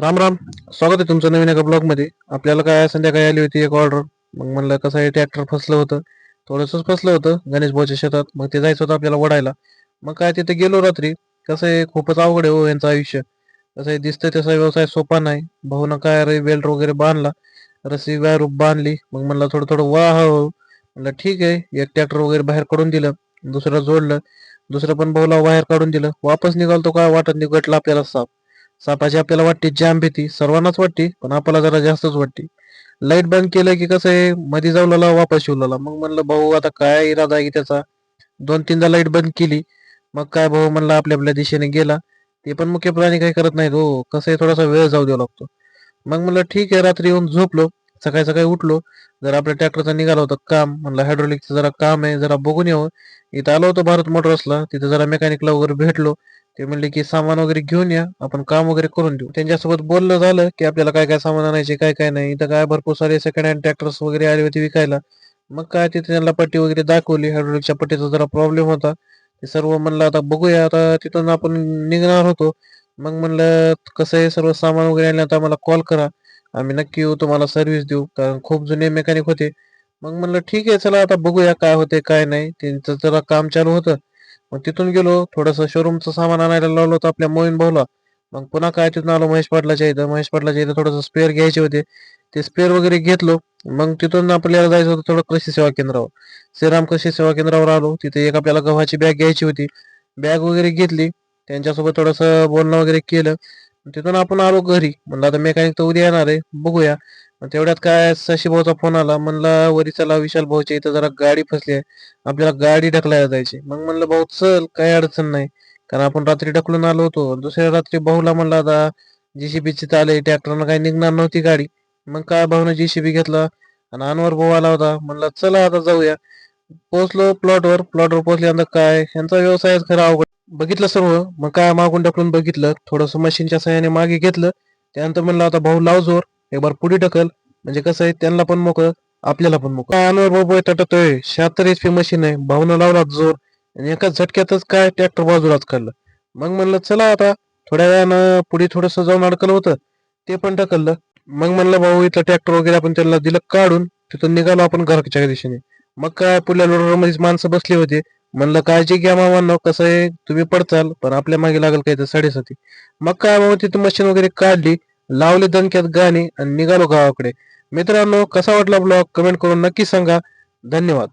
राम राम. स्वागत आहे तुमचं नवीन एका ब्लॉग मध्ये. आपल्याला काय संध्याकाळी आली होती एक ऑर्डर. मग म्हणलं कसं आहे, ट्रॅक्टर फसलं होतं, थोडंसं फसलं होतं गणेश भाऊच्या शेतात. मग ते जायचं होतं आपल्याला वडायला. मग काय तिथे गेलो रात्री. कसं आहे, खूपच अवघड आहे हो यांचं आयुष्य. कसं आहे, दिसतंय तसा व्यवसाय सोपा नाही. भाऊनं काय रे बेल्ट वगैरे बांधला, रस्सी वायर बांधली. मग म्हणलं थोडं थोडं वळा हळूहळू. म्हणलं ठीक आहे, एक ट्रॅक्टर वगैरे बाहेर काढून दिलं, दुसरं जोडलं, दुसरं पण भाऊला बाहेर काढून दिलं. वापस निघालतो काय वाटत निघटलं आपल्याला साप. सापाची आपल्याला वाटते जाम भीती, सर्वांनाच वाटते, पण आपल्याला जरा जास्तच वाटते. लाईट बंद केलं की कसं आहे, मध्ये जाऊला वापस शिवला. मग म्हणलं भाऊ आता काय इरादा आहे की त्याचा. दोन तीनदा लाईट बंद केली. मग काय भाऊ म्हणला आपल्या आपल्या दिशेने गेला. ते पण मुख्य प्राणी काही करत नाहीत हो, कसं आहे थोडासा वेळ जाऊ द्यावा लागतो. मग म्हणलं ठीक आहे, रात्री येऊन झोपलो. सकाळी सकाळी उठलो, जरा आपल्या ट्रॅक्टरचा निघाला होता काम. म्हणलं हायड्रोलिकचं जरा काम आहे, जरा बघून येऊ. इथं आलो होतो भारत मोटर्सला, तिथे जरा मेकॅनिकला वगैरे भेटलो. ते म्हणले की सामान वगैरे घेऊन या, आपण काम वगैरे करून देऊ. त्यांच्यासोबत बोलणं झालं की आपल्याला काय काय सामान आणायचे, काय काय नाही. इथं काय भरपूर सारे सेकंड हँड ट्रॅक्टर्स वगैरे आले होते विकायला. मग काय तिथे त्यांना पट्टी वगैरे दाखवली, हायड्रोलिकच्या पट्टीचा जरा प्रॉब्लेम होता. ते सर्व म्हणलं आता बघूया. आता तिथून आपण निघणार होतो. मग म्हणलं कसं आहे, सर्व सामान वगैरे आणलं तर आम्हाला कॉल करा, आम्ही नक्की येऊ, तुम्हाला सर्व्हिस देऊ, कारण खूप जुने मेकॅनिक होते. मग म्हणलं ठीक आहे, चला आता बघूया काय होते काय नाही. त्यांचं जरा काम चालू होतं. मग तिथून गेलो, थोडंसं शोरूमचं सामान आणायला लावलं होतं आपल्या मोहीन भाऊला. मग पुन्हा काय तिथून आलो महेश पाटलाच्या इथं. महेश पाटलाच्या इथं थोडंसं स्पेअर घ्यायचे होते, ते स्पेअर वगैरे घेतलो. मं तिथून आपल्याला जायचं होतं थोडं कृषी सेवा केंद्रावर. श्रीराम कृषी सेवा केंद्रावर आलो. तिथे एक आपल्याला गव्हाची बॅग घ्यायची होती. बॅग वगैरे घेतली. त्यांच्यासोबत थोडंसं बोलणं वगैरे केलं. तिथून आपण आलो घरी. म्हणलं आता मेकॅनिक तर उद्या येणार आहे, बघूया. मग तेवढ्यात काय शशी भाऊचा फोन आला. म्हणला वरी चला, विशाल भाऊच्या इथं जरा गाडी फसली आहे, आपल्याला गाडी ढकलायला जायची. मग म्हणलं भाऊ चल, काही अडचण नाही. कारण आपण रात्री ढकलून आलो होतो. दुसऱ्या रात्री भाऊला म्हणलं आता जीसीबीची चाले, ट्रॅक्टरनं काही निघणार नव्हती गाडी. मग काय भाऊनं जीसीबी घेतला आणि अनवर भाऊ आला होता. म्हणलं चला आता जाऊया. पोहोचलो प्लॉटवर. प्लॉटवर पोहोचल्यानंतर काय यांचा व्यवसायच खरा अवघड. बघितलं सर्व. मग काय मागून ढकलून बघितलं, थोडंसं मशीनच्या सहाय्याने मागे घेतलं. त्यानंतर म्हणलं आता भाऊ लाव जोर, एक बार पुढे ढकल, म्हणजे कसं आहे त्यांना पण मोकळं, आपल्याला पण मोकळं. काय अनवर भाऊ तटतोय, 76 HP मशीन आहे. भाऊनं लावला जोर आणि एका झटक्यातच काय ट्रॅक्टर बाजूलाच काढलं. मग म्हणलं चला आता, थोड्या वेळानं पुढे थोडंसं जाऊन अडकलं होतं, ते पण ढकललं. मग म्हणलं भाऊ इथलं ट्रॅक्टर वगैरे आपण त्यांना दिलं काढून. तिथून निघालो आपण घरच्या दिशेने. मग काय पुढल्या लोडरमध्येच माणसं बसली होती. म्हणलं काळजी घ्या मामांनो, कसं आहे तुम्ही पडचाल पण आपल्या मागे लागेल काही तर साडेसाती. मग काय बाबा तिथून मशीन वगैरे काढली, लावले दणक्यात गाणी आणि निघालो गावाकडे. मित्रांनो, कसा वाटला ब्लॉग कमेंट करून नक्की सांगा. धन्यवाद.